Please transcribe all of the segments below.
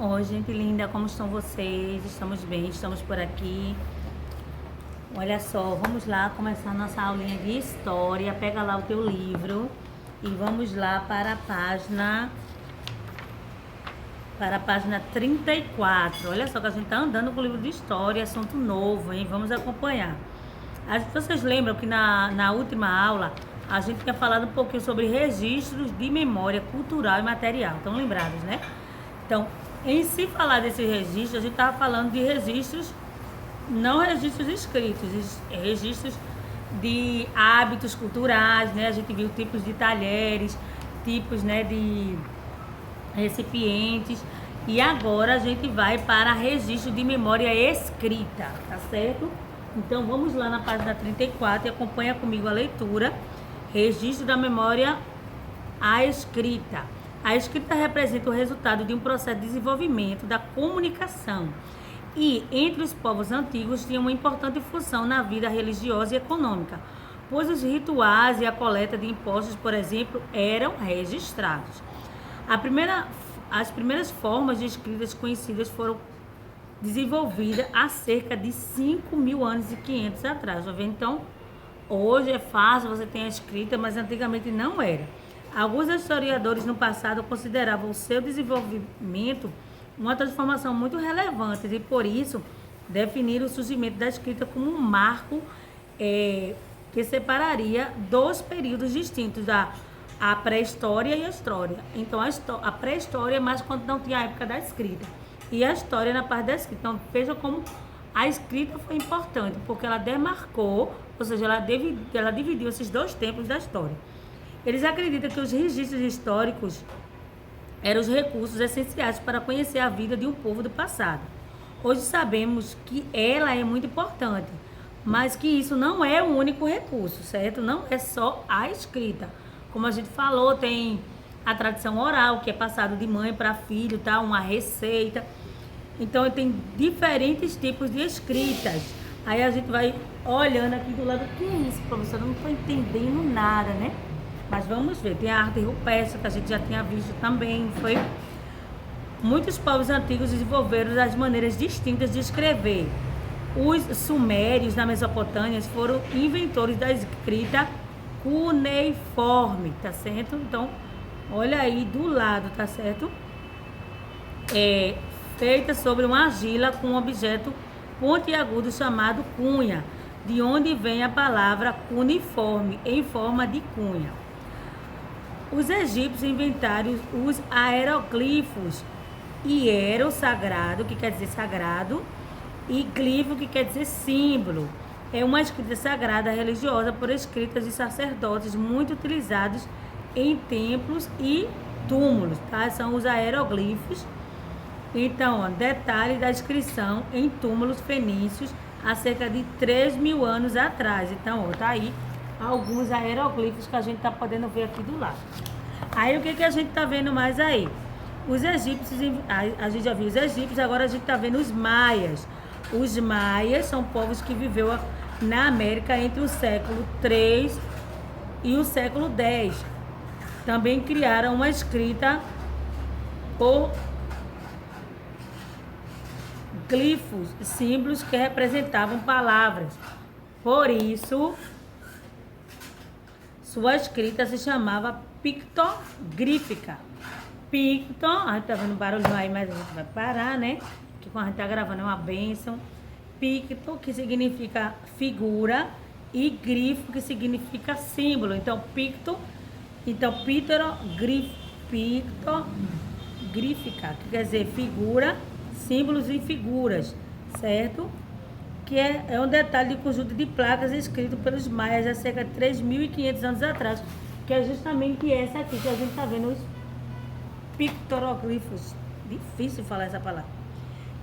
Oi, gente linda, como estão vocês? Estamos bem, estamos por aqui. Olha só, vamos lá começar nossa aulinha de história. Pega lá o teu livro e vamos lá para a página 34. Olha só que a gente tá andando com o livro de história, assunto novo, hein? Vamos acompanhar. Vocês lembram que na última aula a gente tinha falado um pouquinho sobre registros de memória cultural e material. Estão lembrados, né? Então, em se falar desses registros, a gente estava falando de registros, não registros escritos, registros de hábitos culturais, né? A gente viu tipos de talheres, tipos, né, de recipientes. E agora a gente vai para registro de memória escrita, tá certo? Então vamos lá na página 34 e acompanha comigo a leitura. Registro da memória à escrita. A escrita representa o resultado de um processo de desenvolvimento da comunicação e, entre os povos antigos, tinha uma importante função na vida religiosa e econômica, pois os rituais e a coleta de impostos, por exemplo, eram registrados. As primeiras formas de escritas conhecidas foram desenvolvidas há cerca de 5.000 anos e 500 atrás. Tá vendo? Então, hoje é fácil, você tem a escrita, mas antigamente não era. Alguns historiadores no passado consideravam o seu desenvolvimento uma transformação muito relevante e, por isso, definiram o surgimento da escrita como um marco que separaria dois períodos distintos, a pré-história e a história. Então, a pré-história é mais quando não tinha a época da escrita, e a história na parte da escrita. Então, veja como a escrita foi importante, porque ela demarcou, ou seja, ela dividiu esses dois tempos da história. Eles acreditam que os registros históricos eram os recursos essenciais para conhecer a vida de um povo do passado. Hoje sabemos que ela é muito importante, mas que isso não é o único recurso, certo? Não é só a escrita. Como a gente falou, tem a tradição oral, que é passado de mãe para filho, tá? Uma receita. Então, tem diferentes tipos de escritas. Aí a gente vai olhando aqui do lado, o que é isso, professora? Eu não estou entendendo nada, né? Mas vamos ver, tem a arte rupestre, que a gente já tinha visto também, foi? Muitos povos antigos desenvolveram as maneiras distintas de escrever. Os sumérios, na Mesopotâmia, foram inventores da escrita cuneiforme, tá certo? Então, olha aí do lado, tá certo? Feita sobre uma argila com um objeto pontiagudo chamado cunha, de onde vem a palavra cuneiforme, em forma de cunha. Os egípcios inventaram os aeroglifos, hiero, sagrado, que quer dizer sagrado, e glifo, que quer dizer símbolo. É uma escrita sagrada religiosa por escritas de sacerdotes muito utilizados em templos e túmulos, tá? São os aeroglifos. Então, ó, detalhe da inscrição em túmulos fenícios há cerca de 3.000 anos atrás. Então, ó, tá aí alguns aeroglifos que a gente tá podendo ver aqui do lado. Aí, o que a gente tá vendo mais aí? Os egípcios, a gente já viu os egípcios, agora a gente tá vendo os maias. Os maias são povos que viveu na América entre o século 3 e o século 10. Também criaram uma escrita por glifos, símbolos que representavam palavras. Por isso, sua escrita se chamava pictogrífica. Picto, a gente tá vendo barulho aí, mas a gente vai parar, né? Que quando a gente tá gravando é uma bênção. Picto, que significa figura, e grifo, que significa símbolo. Então, picto, então pictogrífica, que quer dizer figura, símbolos e figuras, certo? Que é um detalhe de conjunto de placas escrito pelos maias há cerca de 3.500 anos atrás, que é justamente essa aqui que a gente está vendo, os pictoglifos. Difícil falar essa palavra.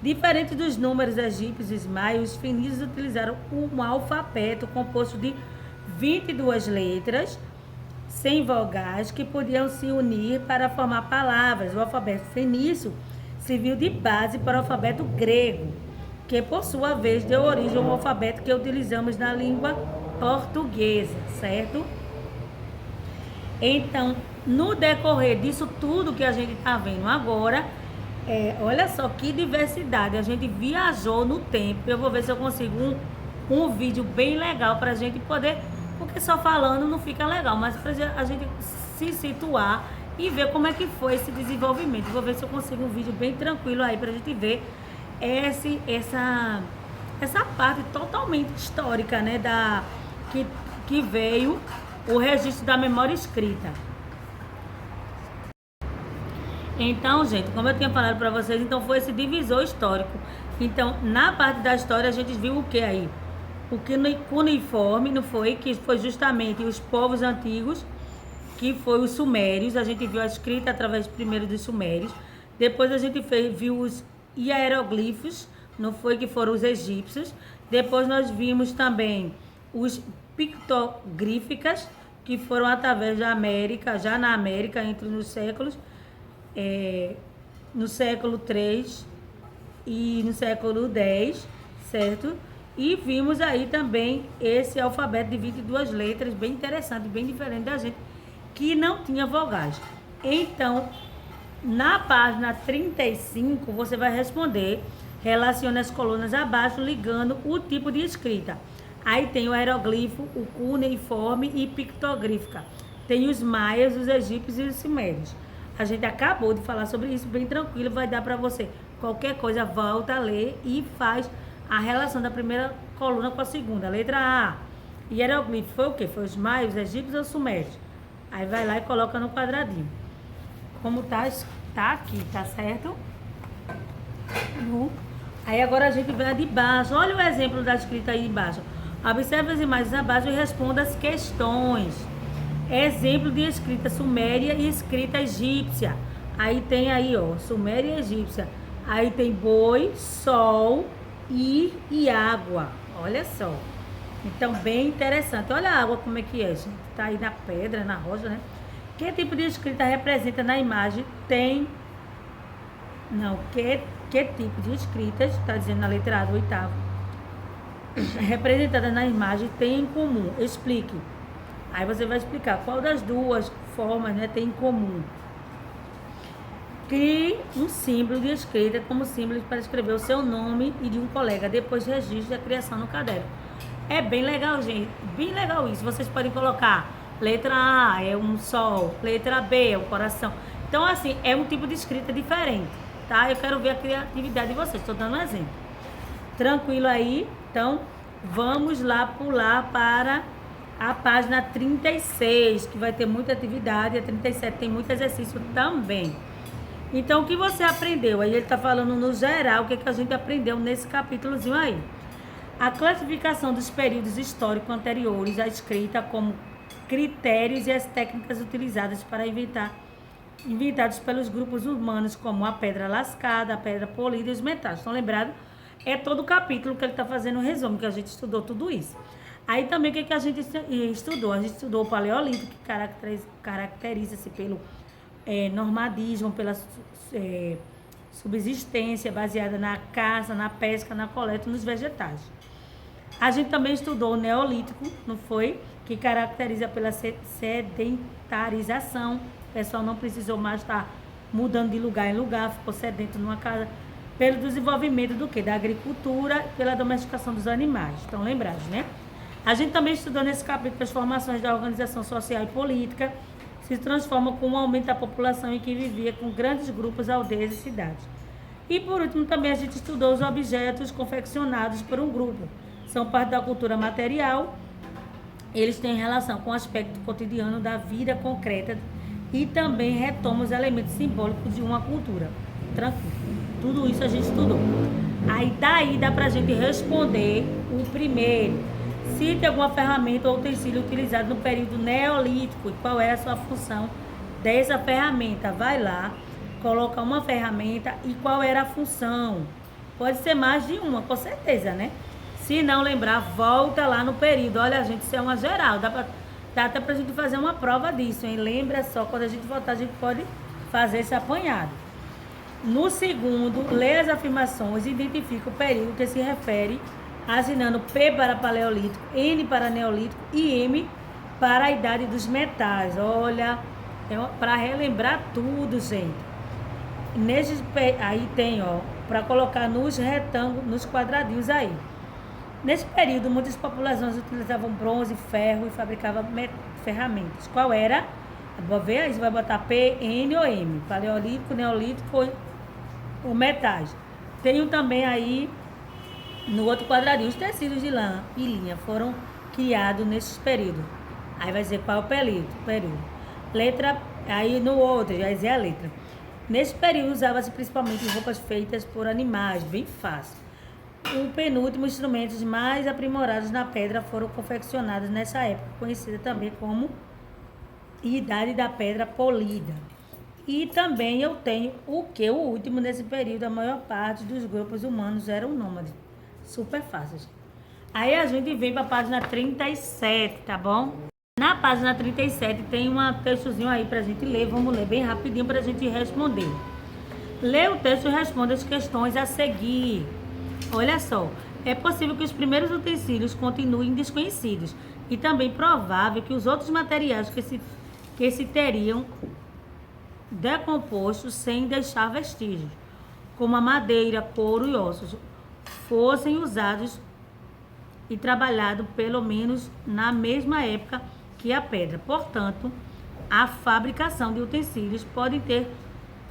Diferente dos números egípcios e maias, os fenícios utilizaram um alfabeto composto de 22 letras, sem vogais, que podiam se unir para formar palavras. O alfabeto fenício serviu de base para o alfabeto grego, que por sua vez deu origem ao alfabeto que utilizamos na língua portuguesa, certo? Então, no decorrer disso tudo que a gente está vendo agora, Olha só que diversidade. A gente viajou no tempo. Eu vou ver se eu consigo um vídeo bem legal pra gente poder. Porque só falando não fica legal, mas pra a gente se situar e ver como é que foi esse desenvolvimento. Vou ver se eu consigo um vídeo bem tranquilo aí pra gente ver essa parte totalmente histórica, né? Que veio o registro da memória escrita. Então, gente, como eu tinha falado para vocês, então foi esse divisor histórico. Então, na parte da história, a gente viu o que aí? O que cuneiforme não foi, que foi justamente os povos antigos, que foi os sumérios. A gente viu a escrita através primeiro dos sumérios. Depois a gente viu os hieroglifos, não foi, que foram os egípcios. Depois nós vimos também os pictográficas, que foram através da América, já na América, entre os séculos. No século III e no século X, certo? E vimos aí também esse alfabeto de 22 letras, bem interessante, bem diferente da gente, que não tinha vogais. Então, na página 35, você vai responder, relacione as colunas abaixo, ligando o tipo de escrita. Aí tem o hieroglifo, o cuneiforme e pictográfica. Tem os maias, os egípcios e os sumérios. A gente acabou de falar sobre isso, bem tranquilo, vai dar para você. Qualquer coisa, volta a ler e faz a relação da primeira coluna com a segunda. Letra A. Hieroglifo foi o quê? Foi os maias, os egípcios ou os sumérios? Aí vai lá e coloca no quadradinho. Como tá aqui, tá certo? Aí agora a gente vai de baixo. Olha o exemplo da escrita aí de baixo. Observe as imagens abaixo e responda as questões. Exemplo de escrita suméria e escrita egípcia. Aí tem aí, ó, suméria e egípcia. Aí tem boi, sol, ir e água. Olha só. Então, bem interessante. Olha a água como é que é, gente. Tá aí na pedra, na rocha, né? Que tipo de escrita representa na imagem? Que tipo de escrita, está dizendo na letra A do oitavo, representada na imagem tem em comum? Explique. Aí você vai explicar qual das duas formas, né, tem em comum. Crie um símbolo de escrita como símbolo para escrever o seu nome e de um colega. Depois registre a criação no caderno. É bem legal, gente. Bem legal isso. Vocês podem colocar letra A é um sol, letra B é um coração. Então, assim, é um tipo de escrita diferente, tá? Eu quero ver a criatividade de vocês. Estou dando um exemplo. Tranquilo aí? Então, vamos lá pular para a página 36, que vai ter muita atividade. A 37 tem muito exercício também. Então, o que você aprendeu? Aí ele está falando no geral, o que a gente aprendeu nesse capítulozinho aí. A classificação dos períodos históricos anteriores à escrita como critérios e as técnicas utilizadas para inventados pelos grupos humanos, como a pedra lascada, a pedra polida e os metais. Estão lembrados? É todo o capítulo que ele está fazendo um resumo, que a gente estudou tudo isso. Aí também o que a gente estudou? A gente estudou o Paleolítico, que caracteriza-se pelo nomadismo, pela subsistência baseada na caça, na pesca, na coleta nos vegetais. A gente também estudou o Neolítico, não foi? Que caracteriza pela sedentarização. O pessoal não precisou mais estar mudando de lugar em lugar, ficou sedento numa casa. Pelo desenvolvimento do quê? Da agricultura, pela domesticação dos animais. Estão lembrados, né? A gente também estudou nesse capítulo as formações da organização social e política, se transformam com o aumento da população em que vivia com grandes grupos, aldeias e cidades. E por último também a gente estudou os objetos confeccionados por um grupo. São parte da cultura material, eles têm relação com o aspecto cotidiano da vida concreta e também retomam os elementos simbólicos de uma cultura. Tranquilo. Tudo isso a gente estudou. Aí daí dá pra gente responder o primeiro. Cite alguma ferramenta ou utensílio utilizado no período neolítico e qual era a sua função dessa ferramenta. Vai lá, coloca uma ferramenta e qual era a função. Pode ser mais de uma, com certeza, né? Se não lembrar, volta lá no período. Olha, gente, isso é uma geral. Dá até pra gente fazer uma prova disso, hein? Lembra só, quando a gente voltar, a gente pode fazer esse apanhado. No segundo, lê as afirmações e identifica o período que se refere, assinando P para Paleolítico, N para Neolítico e M para a idade dos metais. Olha, para relembrar tudo, gente. Aí tem, ó, para colocar nos retângulos, nos quadradinhos aí. Nesse período, muitas populações utilizavam bronze, ferro e fabricavam ferramentas. Qual era? Vou ver aí, você vai botar P, N ou M. Paleolítico, neolítico ou metais. Tenho também aí, no outro quadradinho, os tecidos de lã e linha foram criados nesses períodos. Aí vai dizer qual é o período. Letra, aí no outro, já dizer a letra. Nesse período usava-se principalmente roupas feitas por animais, bem fácil. O penúltimo, instrumentos mais aprimorados na pedra foram confeccionados nessa época, conhecida também como Idade da Pedra Polida. E também eu tenho o último nesse período, a maior parte dos grupos humanos eram nômades. Super fáceis. Aí a gente vem para a página 37, tá bom? Na página 37 tem um textozinho aí pra gente ler. Vamos ler bem rapidinho pra gente responder. Lê o texto e responda as questões a seguir. Olha só. É possível que os primeiros utensílios continuem desconhecidos e também provável que os outros materiais que se teriam decomposto sem deixar vestígios, como a madeira, couro e ossos, fossem usados e trabalhados pelo menos na mesma época que a pedra. Portanto, a fabricação de utensílios pode ter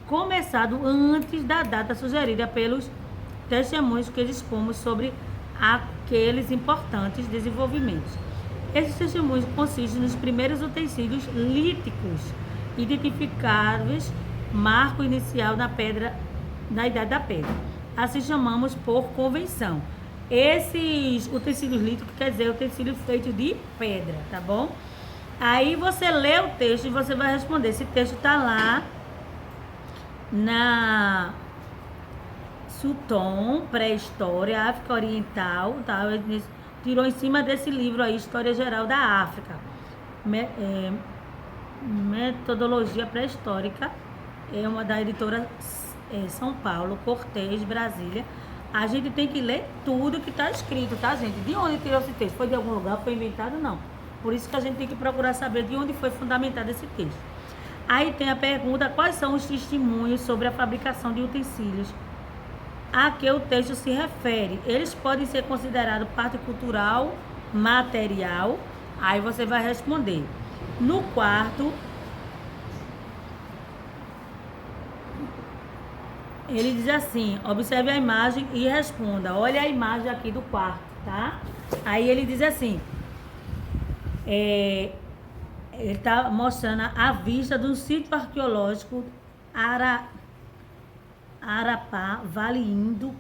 começado antes da data sugerida pelos testemunhos que dispomos sobre aqueles importantes desenvolvimentos. Esses testemunhos consistem nos primeiros utensílios líticos identificáveis, marco inicial na Idade da Pedra. Assim chamamos por convenção. Esses utensílios líticos quer dizer utensílio feito de pedra, tá bom? Aí você lê o texto e você vai responder. Esse texto está lá na Sutton, Pré-História, África Oriental, tá? Tirou em cima desse livro aí, História Geral da África. Metodologia Pré-Histórica, é uma da editora São Paulo, Cortez, Brasília. A gente tem que ler tudo que está escrito, tá, gente? De onde tirou esse texto? Foi de algum lugar? Foi inventado? Não. Por isso que a gente tem que procurar saber de onde foi fundamentado esse texto. Aí tem a pergunta, quais são os testemunhos sobre a fabricação de utensílios a que o texto se refere? Eles podem ser considerados parte cultural, material? Aí você vai responder. No quarto, ele diz assim, observe a imagem e responda. Olha a imagem aqui do quarto, tá? Aí ele diz assim, ele está mostrando a vista do sítio arqueológico Arapá, Vale Indo,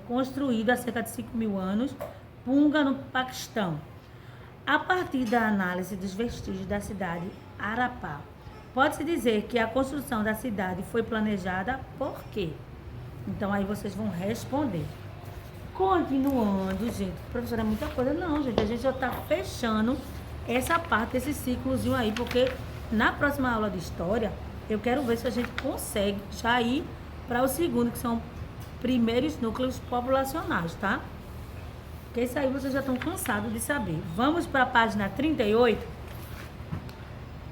construído há cerca de 5.000 anos, Punga, no Paquistão. A partir da análise dos vestígios da cidade Arapá, pode-se dizer que a construção da cidade foi planejada por quê? Então, aí vocês vão responder. Continuando, gente, professora, é muita coisa. Não, gente, a gente já está fechando essa parte, esse ciclozinho aí, porque na próxima aula de história, eu quero ver se a gente consegue já ir para o segundo, que são primeiros núcleos populacionais, tá? Porque isso aí vocês já estão cansados de saber. Vamos para a página 38.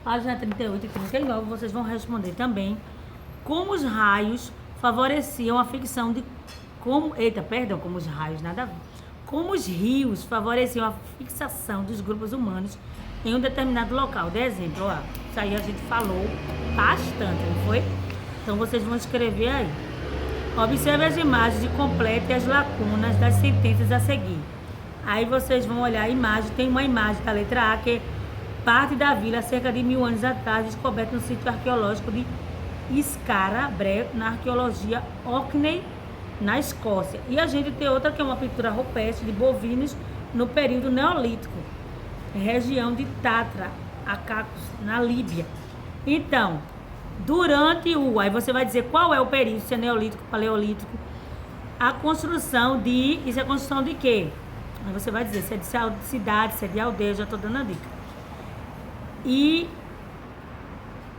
Página 38 e 39, vocês vão responder também como os raios favoreciam a ficção de... como os raios, nada a ver. Como os rios favoreciam a fixação dos grupos humanos em um determinado local. De exemplo, ó, isso aí a gente falou bastante, não foi? Então, vocês vão escrever aí. Observe as imagens e complete as lacunas das sentenças a seguir. Aí vocês vão olhar a imagem. Tem uma imagem da letra A, que é parte da vila, cerca de 1.000 anos atrás, descoberta no sítio arqueológico de Skara Brae, na arqueologia Orkney, na Escócia. E a gente tem outra que é uma pintura rupestre de bovinos no período neolítico, região de Tatra, Acacos, na Líbia. Então, durante aí você vai dizer qual é o período, se é neolítico, paleolítico, a construção de... Isso é construção de quê? Aí você vai dizer se é de cidade, se é de aldeia, já estou dando a dica. E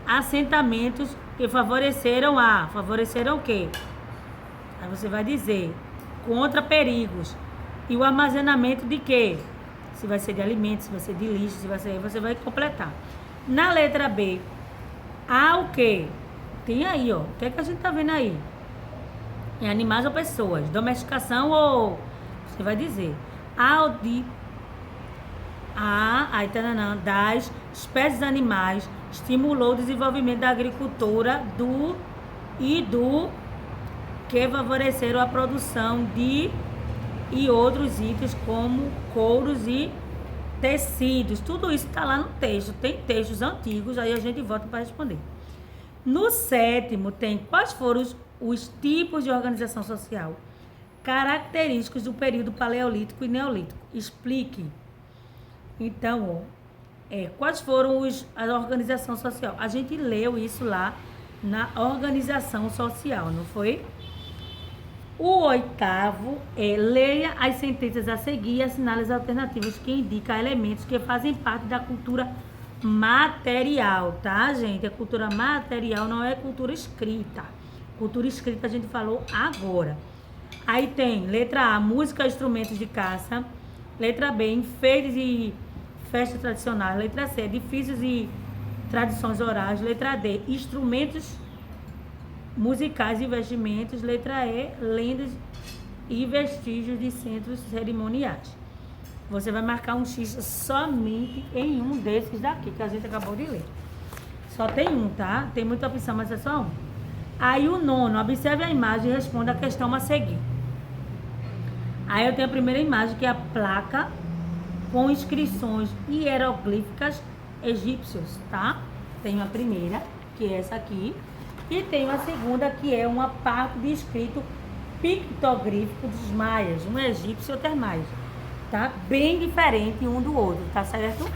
assentamentos que favoreceram o quê? Aí você vai dizer contra perigos. E o armazenamento de quê? Se vai ser de alimentos, se vai ser de lixo, se vai ser... Você vai completar. Na letra B, há o quê? Tem aí, ó. O que é que a gente tá vendo aí? Em animais ou pessoas? Domesticação ou... Você vai dizer. Aí tá, das espécies animais estimulou o desenvolvimento da agricultura do que favoreceram a produção de e outros itens como couros e tecidos. Tudo isso está lá no texto. Tem textos antigos, aí a gente volta para responder. No 7º tem quais foram os tipos de organização social característicos do período paleolítico e neolítico. Explique. Então, quais foram a organização social? A gente leu isso lá na organização social, não foi? O 8º é leia as sentenças a seguir e assinale as alternativas que indicam elementos que fazem parte da cultura material, tá, gente? A cultura material não é cultura escrita. Cultura escrita a gente falou agora. Aí tem letra A, música, instrumentos de caça. Letra B, enfeites e festas tradicionais. Letra C, edifícios e tradições orais. Letra D, instrumentos musicais e vestimentos. Letra E, lendas e vestígios de centros cerimoniais. Você vai marcar um X somente em um desses daqui que a gente acabou de ler. Só tem um, tá? Tem muita opção, mas é só um. Aí o 9º, observe a imagem e responda a questão a seguir. Aí eu tenho a primeira imagem, que é a placa com inscrições hieroglíficas egípcios, tá? Tenho a primeira, que é essa aqui. E tenho a segunda, que é uma parte de escrito pictográfico dos maias, um egípcio e outro mais. Tá? Bem diferente um do outro, tá certo?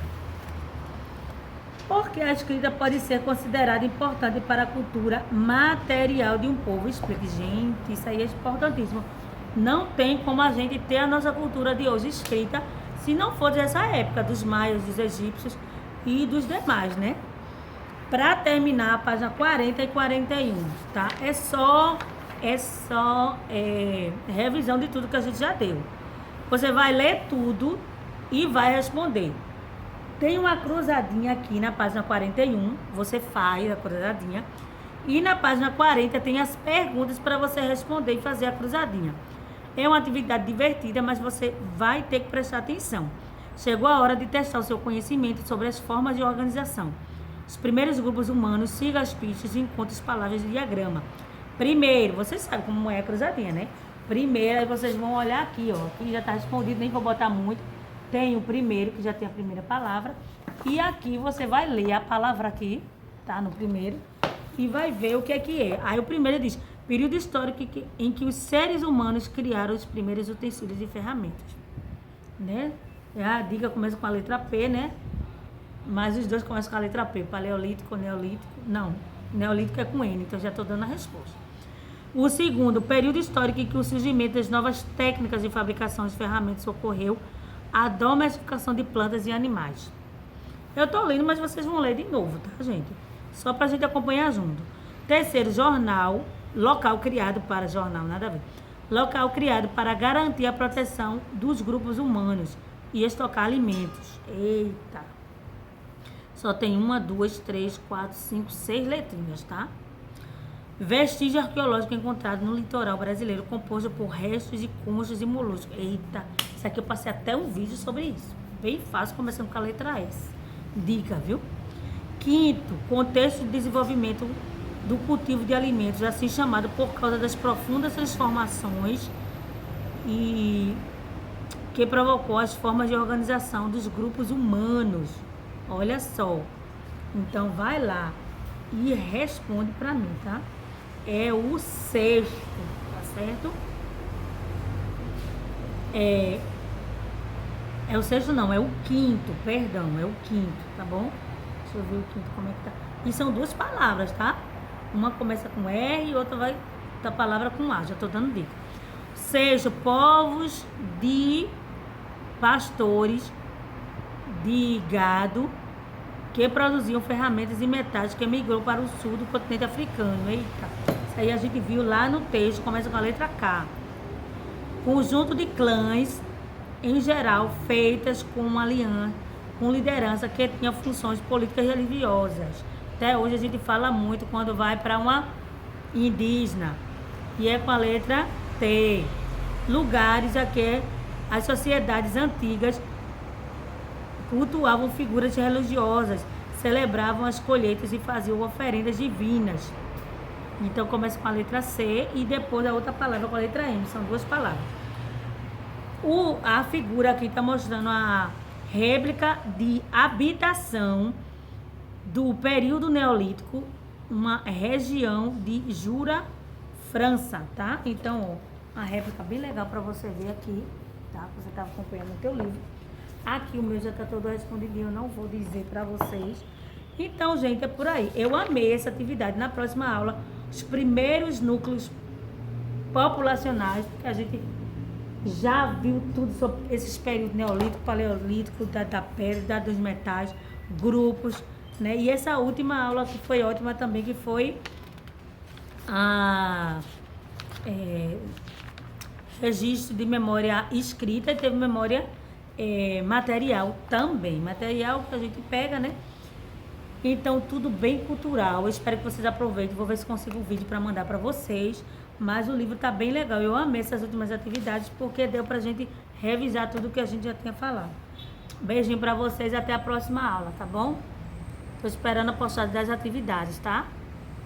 Porque a escrita pode ser considerada importante para a cultura material de um povo. Explique, gente, isso aí é importantíssimo. Não tem como a gente ter a nossa cultura de hoje escrita se não for dessa época dos maias, dos egípcios e dos demais, né? Para terminar, a página 40 e 41, tá? É só revisão de tudo que a gente já deu. Você vai ler tudo e vai responder. Tem uma cruzadinha aqui na página 41, você faz a cruzadinha. E na página 40 tem as perguntas para você responder e fazer a cruzadinha. É uma atividade divertida, mas você vai ter que prestar atenção. Chegou a hora de testar o seu conhecimento sobre as formas de organização. Os primeiros grupos humanos, siga as pistas e encontre as palavras de diagrama. Primeiro, vocês sabem como é a cruzadinha, né? Primeiro, aí vocês vão olhar aqui, ó. Aqui já está respondido, nem vou botar muito. Tem o primeiro, que já tem a primeira palavra. E aqui você vai ler a palavra aqui, tá? No primeiro. E vai ver o que é. Aí o primeiro diz, período histórico em que os seres humanos criaram os primeiros utensílios e ferramentas. Né? A dica começa com a letra P, né? Mas os dois começam com a letra P. Paleolítico, neolítico. Não, neolítico é com N, então já estou dando a resposta. O segundo, período histórico em que o surgimento das novas técnicas de fabricação de ferramentas ocorreu a domesticação de plantas e animais. Eu estou lendo, mas vocês vão ler de novo, tá, gente? Só para a gente acompanhar junto. Terceiro, local criado para garantir a proteção dos grupos humanos e estocar alimentos. Eita! Só tem 1, 2, 3, 4, 5, 6 letrinhas, tá? Vestígio arqueológico encontrado no litoral brasileiro, composto por restos de conchas e moluscos. Eita, isso aqui eu passei até um vídeo sobre isso. Bem fácil, começando com a letra S. Dica, viu? Quinto, contexto de desenvolvimento do cultivo de alimentos, assim chamado por causa das profundas transformações e que provocou as formas de organização dos grupos humanos. Olha só. Então, vai lá e responde para mim, tá? É o sexto, tá certo? É o sexto não, é o quinto, perdão, é o quinto, tá bom? Deixa eu ver o quinto, como é que tá. E são duas palavras, tá? Uma começa com R e outra vai da palavra com A, já tô dando dica. Sexto, povos de pastores de gado que produziam ferramentas e metais que emigrou para o sul do continente africano. Eita, isso aí a gente viu lá no texto, começa com a letra K. Conjunto de clãs, em geral, feitas com uma aliança, com liderança que tinha funções políticas e religiosas. Até hoje a gente fala muito quando vai para uma indígena. E é com a letra T. Lugares a que as sociedades antigas cultuavam figuras religiosas, celebravam as colheitas e faziam oferendas divinas. Então começa com a letra C e depois a outra palavra com a letra M. São duas palavras. A figura aqui está mostrando a réplica de habitação do período neolítico, uma região de Jura, França, tá? Então, ó, uma réplica bem legal para você ver aqui, tá? Você estava acompanhando o teu livro. Aqui o meu já está todo respondidinho, eu não vou dizer para vocês. Então, gente, é por aí. Eu amei essa atividade. Na próxima aula, os primeiros núcleos populacionais, porque a gente já viu tudo sobre esses períodos neolítico, paleolítico, da pedra, dos metais, grupos, né? E essa última aula que foi ótima também, que foi a registro de memória escrita e teve memória material também. Material que a gente pega, né? Então, tudo bem cultural. Eu espero que vocês aproveitem. Vou ver se consigo um vídeo para mandar para vocês. Mas o livro tá bem legal. Eu amei essas últimas atividades porque deu pra gente revisar tudo que a gente já tinha falado. Beijinho pra vocês. Até a próxima aula, tá bom? Tô esperando a postagem das atividades, tá?